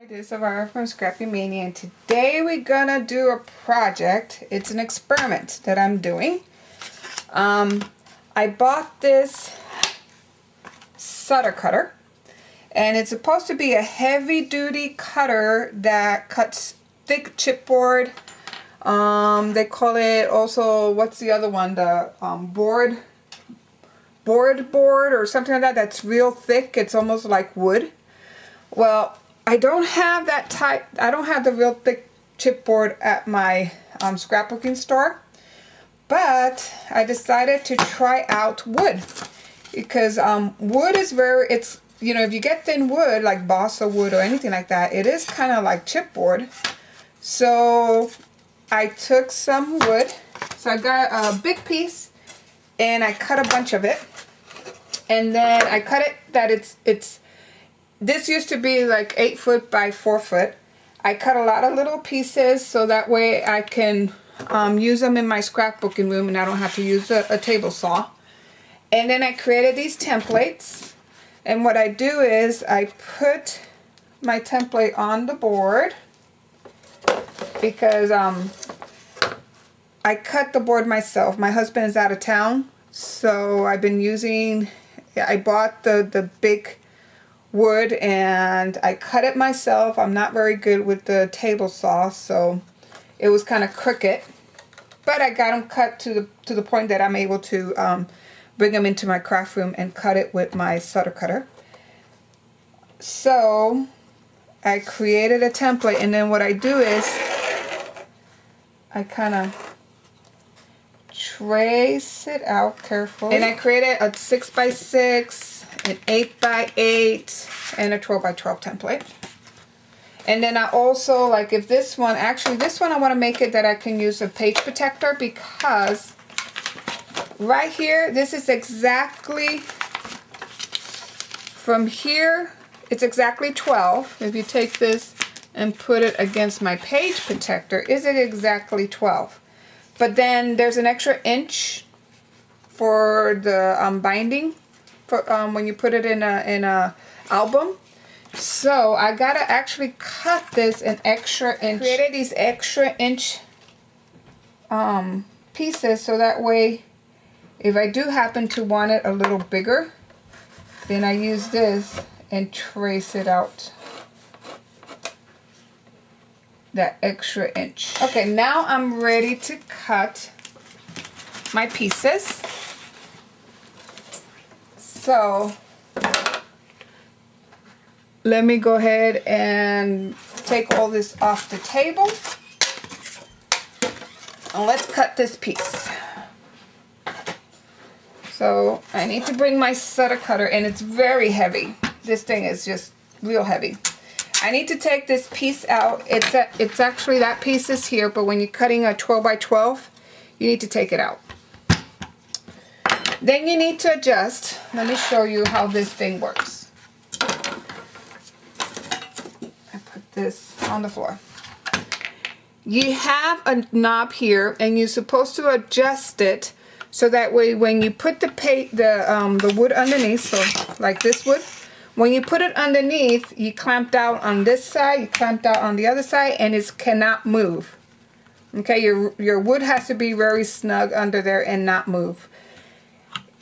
This is Avara from Scrappy Mania, and today we're gonna do a project. It's an experiment that I'm doing. I bought this Zutter Kutter, and it's supposed to be a heavy-duty cutter that cuts thick chipboard. They call it also, what's the other one? The board or something like that. That's real thick. It's almost like wood. Well, I don't have that type. I don't have the real thick chipboard at my scrapbooking store, but I decided to try out wood because wood is it's, you know, if you get thin wood like balsa wood or anything like that, it is kind of like chipboard. So I took some wood. So I got a big piece and I cut a bunch of it, and then I cut it that it's this used to be like 8 foot by 4 foot. I cut a lot of little pieces so that way I can use them in my scrapbooking room and I don't have to use a table saw. And then I created these templates. And what I do is I put my template on the board because I cut the board myself. My husband is out of town, so I've been using, I bought the big wood and I cut it myself. I'm not very good with the table saw, so it was kind of crooked, but I got them cut to the point that I'm able to bring them into my craft room and cut it with my Zutter Kutter. So I created a template, and then what I do is I kind of trace it out carefully, and I created a 6x6, an 8x8, and a 12x12 template. And then I also, like, if this one, actually this one I want to make it that I can use a page protector, because right here, this is exactly, from here, it's exactly 12. If you take this and put it against my page protector, is it exactly 12? But then there's an extra inch for the binding, for when you put it in a album. So I gotta actually cut this an extra inch. Created these extra inch pieces so that way if I do happen to want it a little bigger, then I use this and trace it out that extra inch. Okay, now I'm ready to cut my pieces. So let me go ahead and take all this off the table, and let's cut this piece. So I need to bring my Zutter Kutter, and it's very heavy. This thing is just real heavy. I need to take this piece out. It's actually, that piece is here, but when you're cutting a 12x12, you need to take it out. Then you need to adjust. Let me show you how this thing works. I put this on the floor. You have a knob here, and you're supposed to adjust it so that way when you put the wood underneath, so like this wood, when you put it underneath, you clamp down on this side, you clamp down on the other side, and it cannot move. Okay, your wood has to be very snug under there and not move.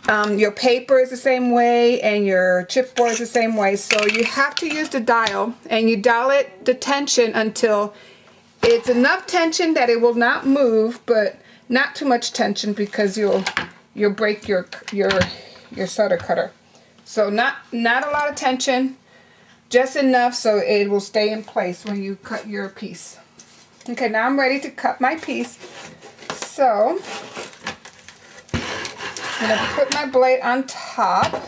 Your paper is the same way, and your chipboard is the same way. So you have to use the dial, and you dial it the tension until it's enough tension that it will not move, but not too much tension because you'll break your Zutter Kutter. So not a lot of tension, just enough so it will stay in place when you cut your piece. Okay, now I'm ready to cut my piece. So I'm going to put my blade on top.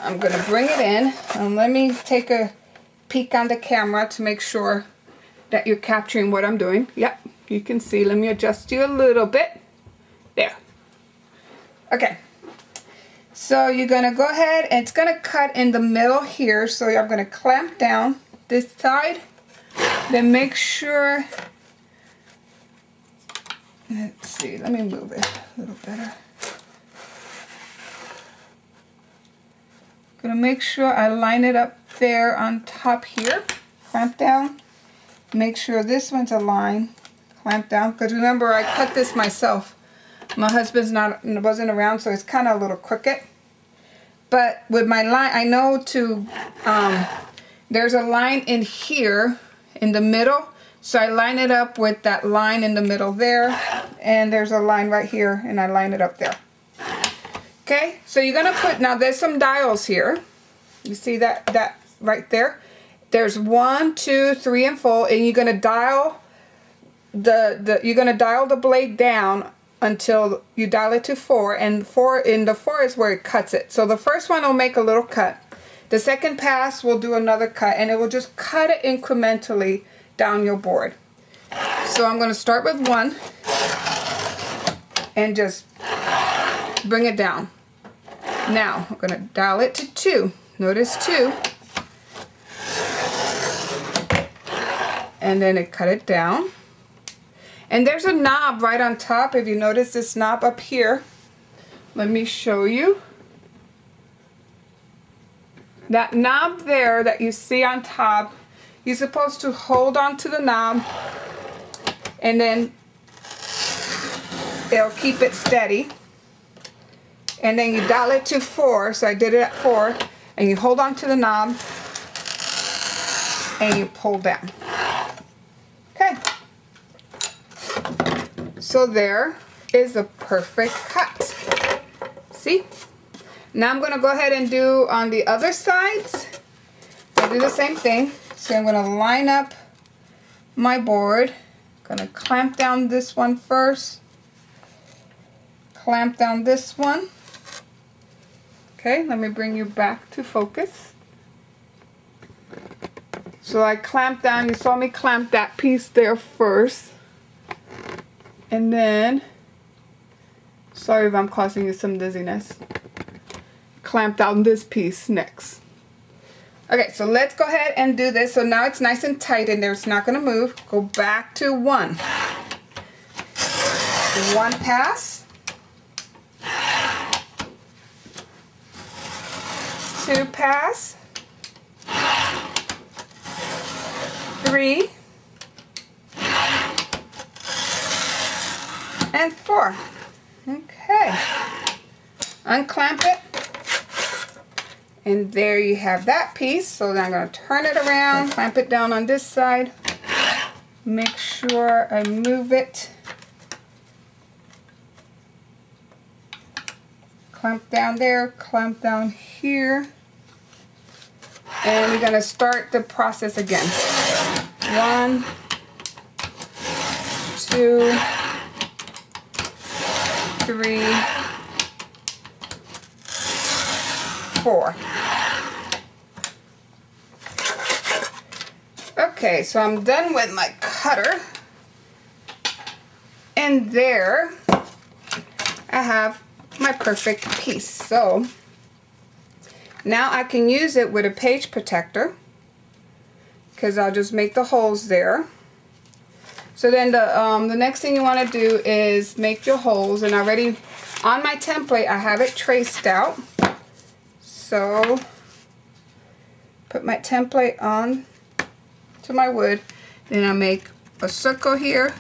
I'm going to bring it in, and let me take a peek on the camera to make sure that you're capturing what I'm doing. Yep, you can see. Let me adjust you a little bit. There. Okay. So you're going to go ahead, and it's going to cut in the middle here. So I'm going to clamp down this side. Then make sure, let's see, let me move it a little better. Gonna make sure I line it up there on top here. Clamp down. Make sure this one's aligned. Clamp down, because remember I cut this myself. My husband's wasn't around, so it's kind of a little crooked. But with my line, I know to there's a line in here in the middle, so I line it up with that line in the middle there, and there's a line right here, and I line it up there. Okay, so you're gonna put, now there's some dials here. You see that right there? There's 1, 2, 3, and 4, and you're gonna dial the blade down until you dial it to 4, and 4 is where it cuts it. So the first one will make a little cut. The second pass will do another cut, and it will just cut it incrementally down your board. So I'm going to start with 1 and just bring it down. Now I'm going to dial it to 2. Notice 2. And then it cut it down. And there's a knob right on top. If you notice this knob up here, let me show you. That knob there that you see on top, you're supposed to hold on to the knob, and then it'll keep it steady. And then you dial it to 4, so I did it at 4, and you hold on to the knob and you pull down. Okay. So there is a perfect cut. See? Now I'm going to go ahead and do on the other sides. I'll do the same thing. So I'm going to line up my board. I'm going to clamp down this one first. Clamp down this one. Okay, let me bring you back to focus. So I clamped down, you saw me clamp that piece there first. And then, sorry if I'm causing you some dizziness, clamp down this piece next. Okay, so let's go ahead and do this. So now it's nice and tight in there, it's not gonna move. Go back to 1. 1 pass. 2 pass. 3. And 4. Okay. Unclamp it. And there you have that piece. So then I'm going to turn it around, clamp it down on this side. Make sure I move it. Clamp down there, clamp down here. And we're going to start the process again. 1, 2, 3, 4. Okay, so I'm done with my cutter. And there I have my perfect piece. So now I can use it with a page protector, because I'll just make the holes there. So then the next thing you want to do is make your holes, and already on my template I have it traced out. So put my template on to my wood, then I make a circle here,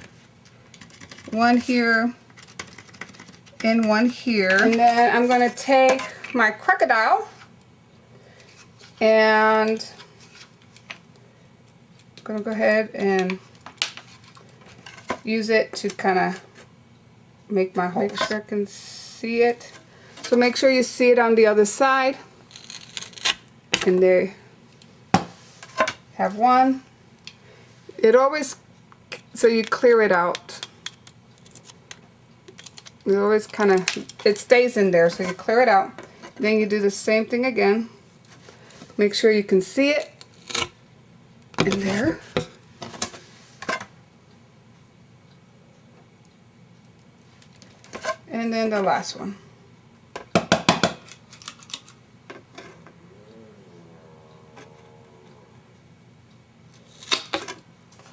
1 here, and 1 here. And then I'm going to take my crocodile and I'm going to go ahead and use it to kind of make my holes. Make sure I can see it. So make sure you see it on the other side. And there have 1. It always, so you clear it out. You always kind of, it stays in there, so you clear it out. Then you do the same thing again. Make sure you can see it in there. And then the last one.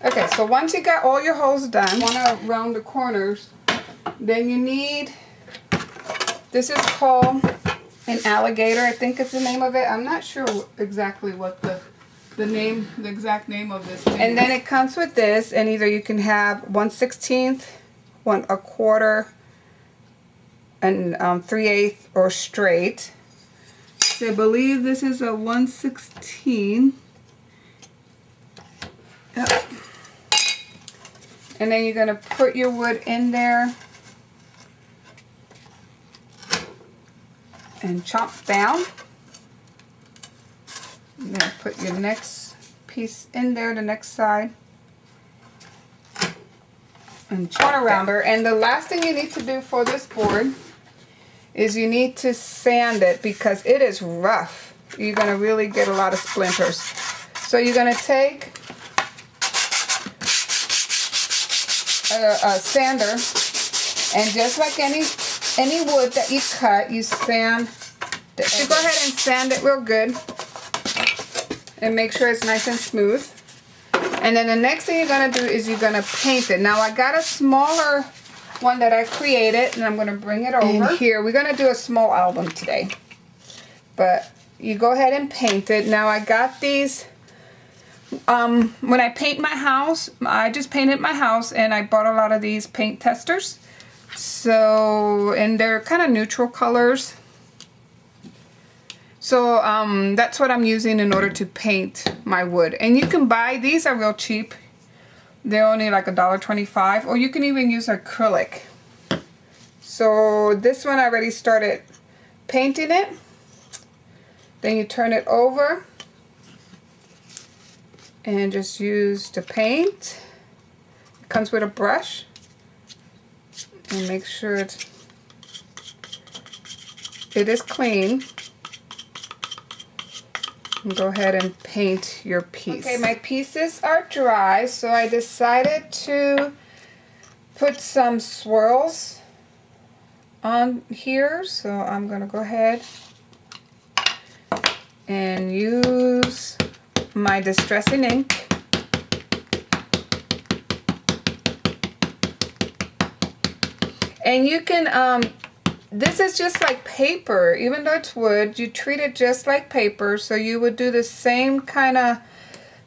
Okay, so once you got all your holes done, want to round the corners, then you need, this is called An alligator, I think is the name of it. I'm not sure exactly what the exact name of this thing and then it comes with this, and either you can have 1/16, 1/4, and 3/8 or straight. So I believe this is a 1/16. Yep. And then you're going to put your wood in there and chop down. And then put your next piece in there, the next side. And chop around her. And the last thing you need to do for this board is you need to sand it because it is rough. You're going to really get a lot of splinters. So you're going to take a sander, and just like any wood that you cut, you sand the edges. You go ahead and sand it real good and make sure it's nice and smooth. And then the next thing you're going to do is you're going to paint it. Now I got a smaller one that I created, and I'm going to bring it over. And here we're going to do a small album today, but you go ahead and paint it. Now I got these when I paint my house, I just painted my house, and I bought a lot of these paint testers. So, and they're kind of neutral colors. So that's what I'm using in order to paint my wood. And you can buy, these are real cheap. They're only like $1.25, or you can even use acrylic. So this one I already started painting it. Then you turn it over and just use the paint. It comes with a brush, and make sure it is clean. And go ahead and paint your piece. Okay, my pieces are dry, so I decided to put some swirls on here. So I'm gonna go ahead and use my distressing ink. And you can, this is just like paper. Even though it's wood, you treat it just like paper. So you would do the same kind of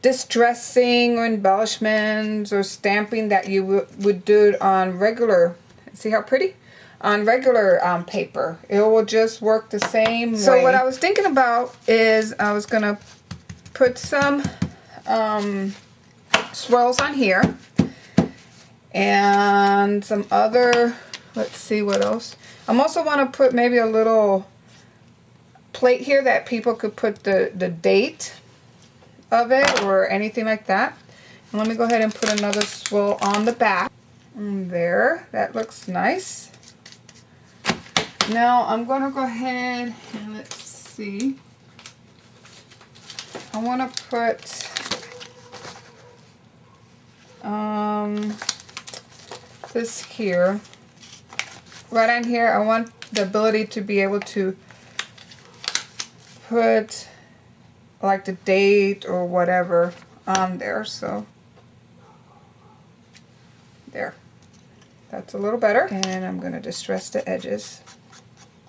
distressing or embellishments or stamping that you would do on regular, see how pretty? On regular paper. It will just work the same way. So what I was thinking about is I was going to put some swirls on here and some other, let's see what else. I'm also want to put maybe a little plate here that people could put the date of it or anything like that. And let me go ahead and put another swirl on the back. And there, that looks nice. Now I'm going to go ahead and let's see. I want to put this here. Right on here, I want the ability to be able to put like the date or whatever on there. So there. That's a little better. And I'm going to distress the edges.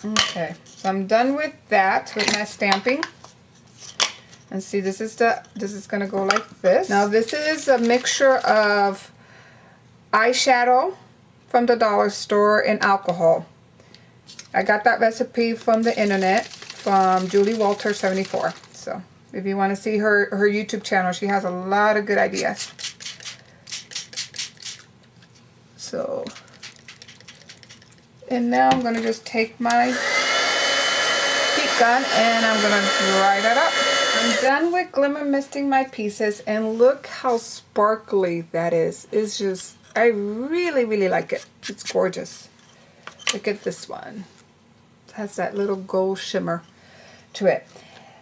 Okay, so I'm done with that, with my stamping. And see, this is going to go like this. Now this is a mixture of eyeshadow from the dollar store and alcohol. I got that recipe from the internet from Julie Walter 74. So if you want to see her YouTube channel, she has a lot of good ideas. So, and now I'm going to just take my heat gun and I'm going to dry that up. I'm done with glimmer misting my pieces, and look how sparkly that is. It's just, I really, really like it. It's gorgeous. Look at this one. It has that little gold shimmer to it.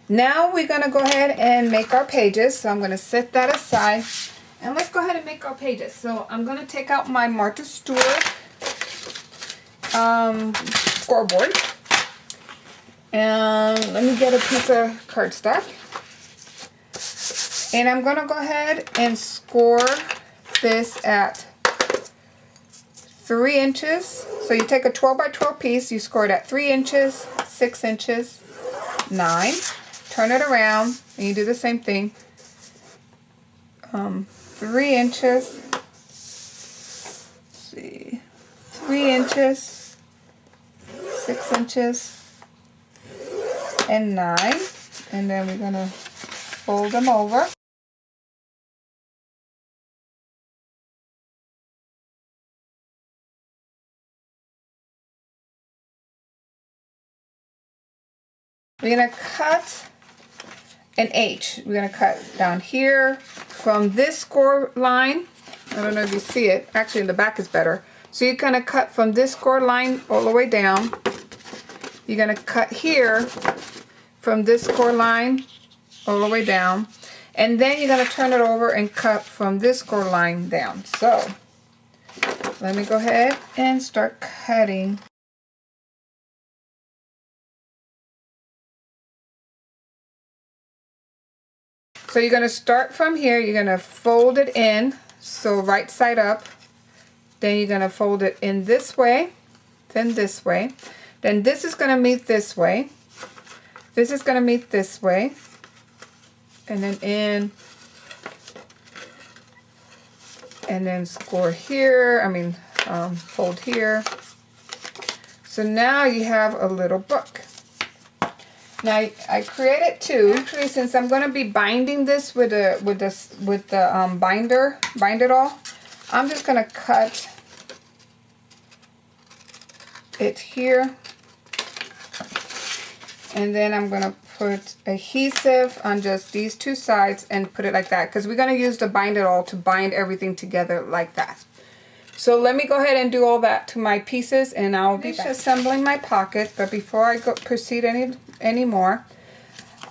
Now we're going to go ahead and make our pages. So I'm going to set that aside. And let's go ahead and make our pages. So I'm going to take out my Martha Stewart scoreboard. And let me get a piece of cardstock. And I'm going to go ahead and score this at 3 inches. So you take a 12 by 12 piece, you score it at 3 inches, 6 inches, 9. Turn it around, and you do the same thing. 3 inches. Let's see, 3 inches, 6 inches, and 9. And then we're gonna fold them over. We're gonna cut an H. We're gonna cut down here from this score line. I don't know if you see it. Actually, in the back is better. So you're gonna cut from this score line all the way down. You're gonna cut here from this score line all the way down. And then you're gonna turn it over and cut from this score line down. So let me go ahead and start cutting. So you're gonna start from here, you're gonna fold it in, so right side up. Then you're gonna fold it in this way, then this way. Then this is gonna meet this way. This is gonna meet this way. And then in. And then score here, fold here. So now you have a little book. Now I created 2. Actually, since I'm going to be binding this with the bind it all, I'm just going to cut it here, and then I'm going to put adhesive on just these 2 sides and put it like that, because we're going to use the bind it all to bind everything together like that. So let me go ahead and do all that to my pieces, and I'll be assembling my pocket. But before I proceed any more,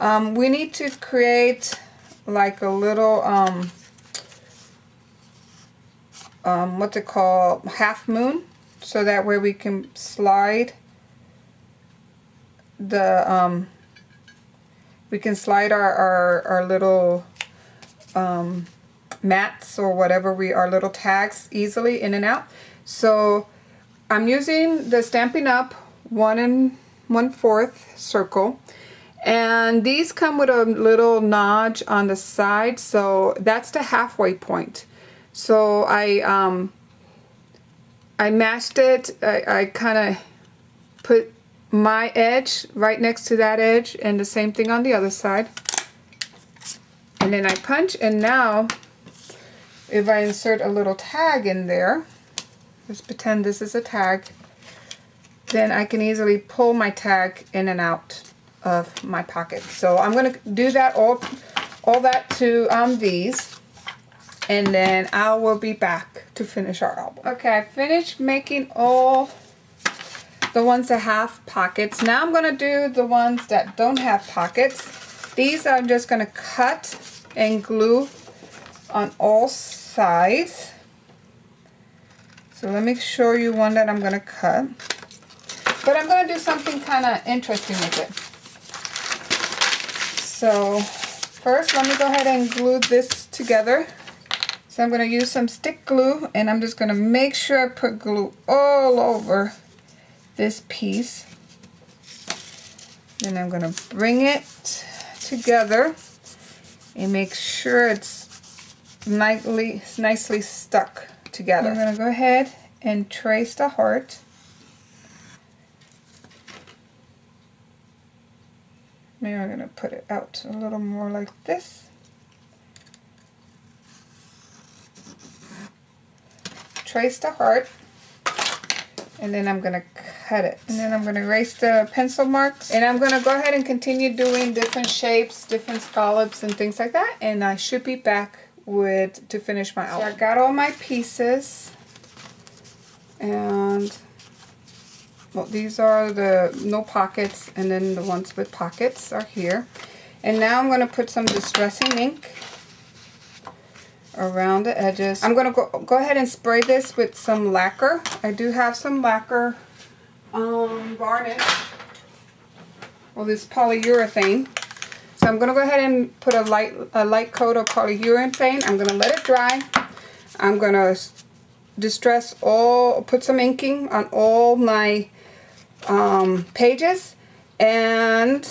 we need to create like a little what's it called, half moon, so that way we can slide the our little mats or whatever, our little tags easily in and out. So I'm using the Stampin' Up! 1 1/4 circle, and these come with a little notch on the side, so that's the halfway point. So I matched it. I kind of put my edge right next to that edge, and the same thing on the other side, and then I punch. And now if I insert a little tag in there, let's pretend this is a tag, then I can easily pull my tag in and out of my pocket. So I'm going to do that all that to these, and then I will be back to finish our album. Okay, I finished making all the ones that have pockets. Now I'm going to do the ones that don't have pockets. These I'm just going to cut and glue on all sides. So let me show you one that I'm going to cut. But I'm going to do something kind of interesting with it. So first, let me go ahead and glue this together. So I'm going to use some stick glue, and I'm just going to make sure I put glue all over this piece. Then I'm going to bring it together and make sure it's nicely stuck together. I'm going to go ahead and trace the heart. Maybe I'm going to put it out a little more like this. Trace the heart, and then I'm going to cut it. And then I'm going to erase the pencil marks, and I'm going to go ahead and continue doing different shapes, different scallops and things like that, and I should be back to finish my album. So I got all my pieces, and well, these are the no pockets, and then the ones with pockets are here. And now I'm going to put some distressing ink around the edges. I'm going to go ahead and spray this with some lacquer. I do have some lacquer varnish, well, this polyurethane. So I'm going to go ahead and put a light coat of polyurethane. I'm going to let it dry. I'm going to put some inking on all my pages, And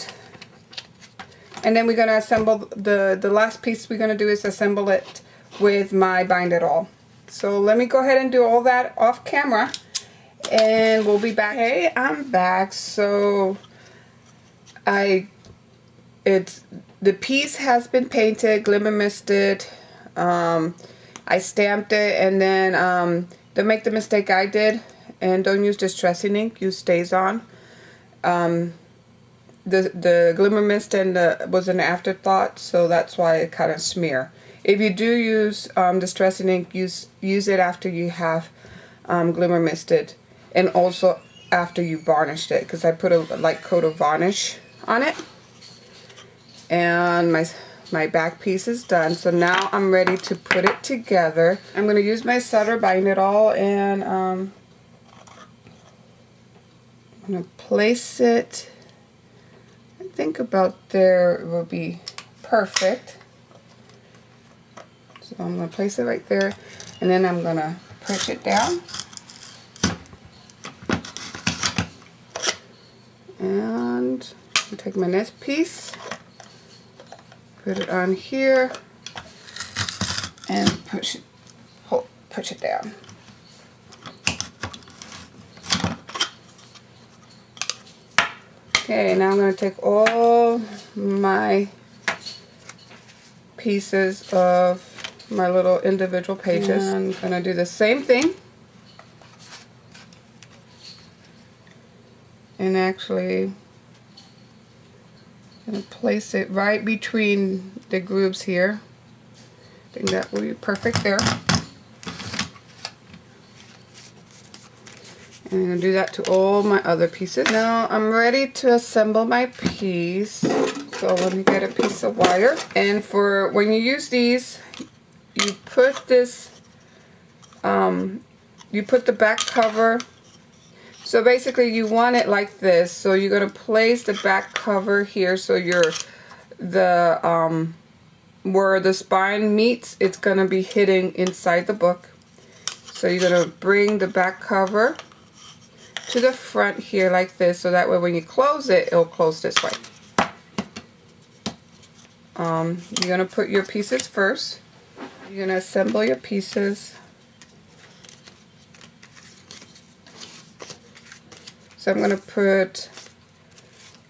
then we're going to assemble the last piece we're going to do is assemble it with my Bind It All. So let me go ahead and do all that off camera, and we'll be back. Hey, I'm back. So the piece has been painted, glimmer misted. I stamped it, and then don't make the mistake I did, and don't use distressing ink. Use StazOn. The glimmer mist was an afterthought, so that's why it kind of smear. If you do use distressing ink, use it after you have glimmer misted, and also after you varnished it, because I put a light coat of varnish on it. And my back piece is done, so now I'm ready to put it together. I'm going to use my Zutter Bind It All, and I'm going to place it, I think about there will be perfect. So I'm going to place it right there, and then I'm going to push it down. And I'll take my next piece, put it on here, and push it down. Okay, now I'm going to take all my pieces of my little individual pages, and I'm going to do the same thing. And actually, I'm going to place it right between the grooves here. I think that will be perfect there. And I'm going to do that to all my other pieces. Now I'm ready to assemble my piece. So let me get a piece of wire. And for when you use these, you put this, you put the back cover. So basically you want it like this. So you're going to place the back cover here, so where the spine meets, it's going to be hitting inside the book. So you're going to bring the back cover to the front here like this, so that way when you close it, it'll close this way. You're going to put your pieces first. You're going to assemble your pieces. So I'm going to put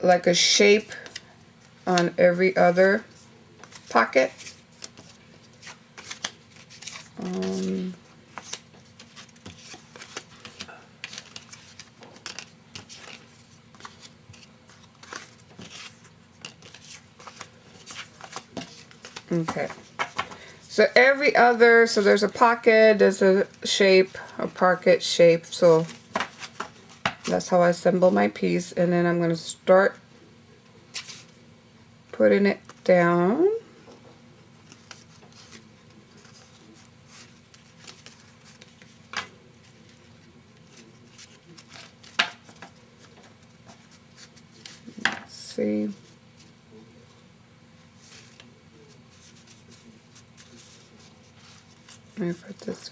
like a shape on every other pocket. Okay. So every other, so there's a pocket, there's a shape, a pocket shape. So that's how I assemble my piece, and then I'm going to start putting it down. Let's see. Let me put this.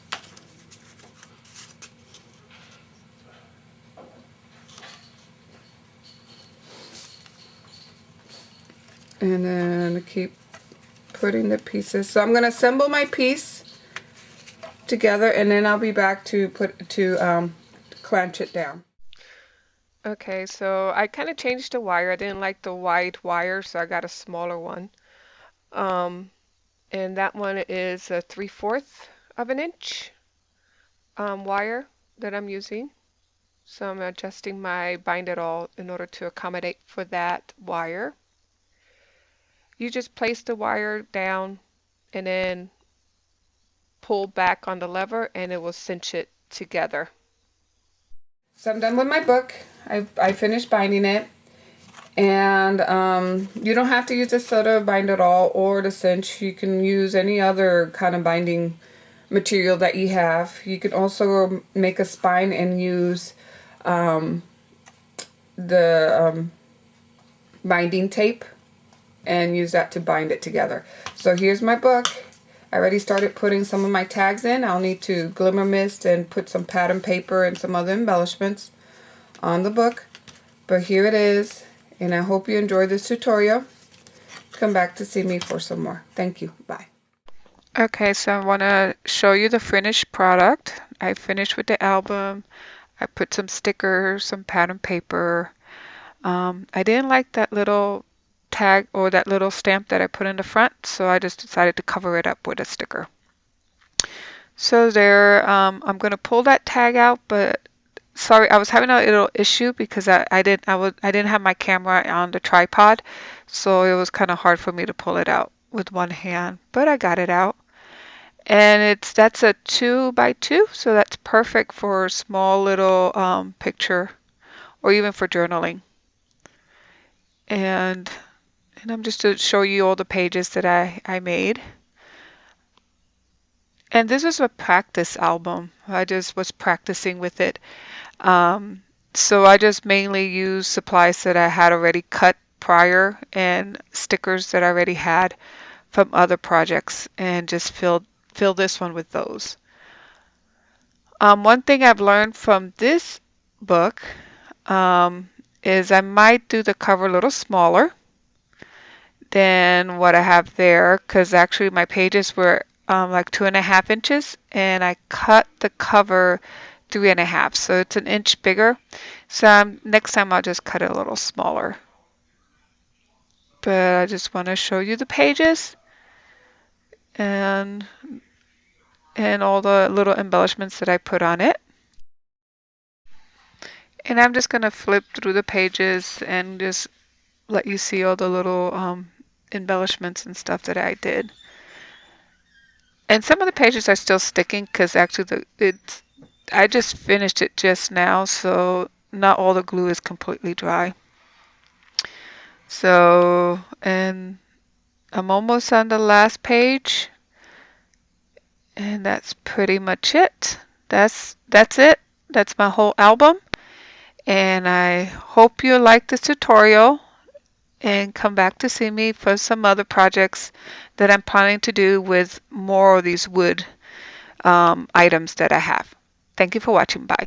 And then keep putting the pieces. So I'm going to assemble my piece together, and then I'll be back to clench it down. Okay, so I kind of changed the wire. I didn't like the wide wire, so I got a smaller one. And that one is a 3/4 of an inch wire that I'm using. So I'm adjusting my Bind It All in order to accommodate for that wire. You just place the wire down and then pull back on the lever, and it will cinch it together. So I'm done with my book. I finished binding it. And you don't have to use the Zutter Bind It All or the cinch. You can use any other kind of binding material that you have. You can also make a spine and use the binding tape and use that to bind it together. So here's my book. I already started putting some of my tags in. I'll need to glimmer mist and put some pattern paper and some other embellishments on the book. But here it is. And I hope you enjoyed this tutorial. Come back to see me for some more. Thank you. Bye. Okay, so I want to show you the finished product. I finished with the album. I put some stickers, some pattern paper. I didn't like that little tag or that little stamp that I put in the front, so I just decided to cover it up with a sticker. So there, I'm going to pull that tag out, but sorry, I was having a little issue because I didn't have my camera on the tripod, so it was kind of hard for me to pull it out with one hand, but I got it out. And that's a 2x2, so that's perfect for a small little picture or even for journaling. And I'm just to show you all the pages that I made. And this is a practice album. I just was practicing with it. So I just mainly used supplies that I had already cut prior and stickers that I already had from other projects and just fill this one with those. One thing I've learned from this book is I might do the cover a little smaller than what I have there because actually my pages were like 2.5 inches and I cut the cover 3.5, so it's an inch bigger. So next time I'll just cut it a little smaller. But I just want to show you the pages and all the little embellishments that I put on it. And I'm just going to flip through the pages and just let you see all the little embellishments and stuff that I did. And some of the pages are still sticking because actually I just finished it just now, so not all the glue is completely dry. So, and I'm almost on the last page. And that's pretty much it. That's it. That's my whole album. And I hope you like this tutorial and come back to see me for some other projects that I'm planning to do with more of these wood items that I have. Thank you for watching. Bye.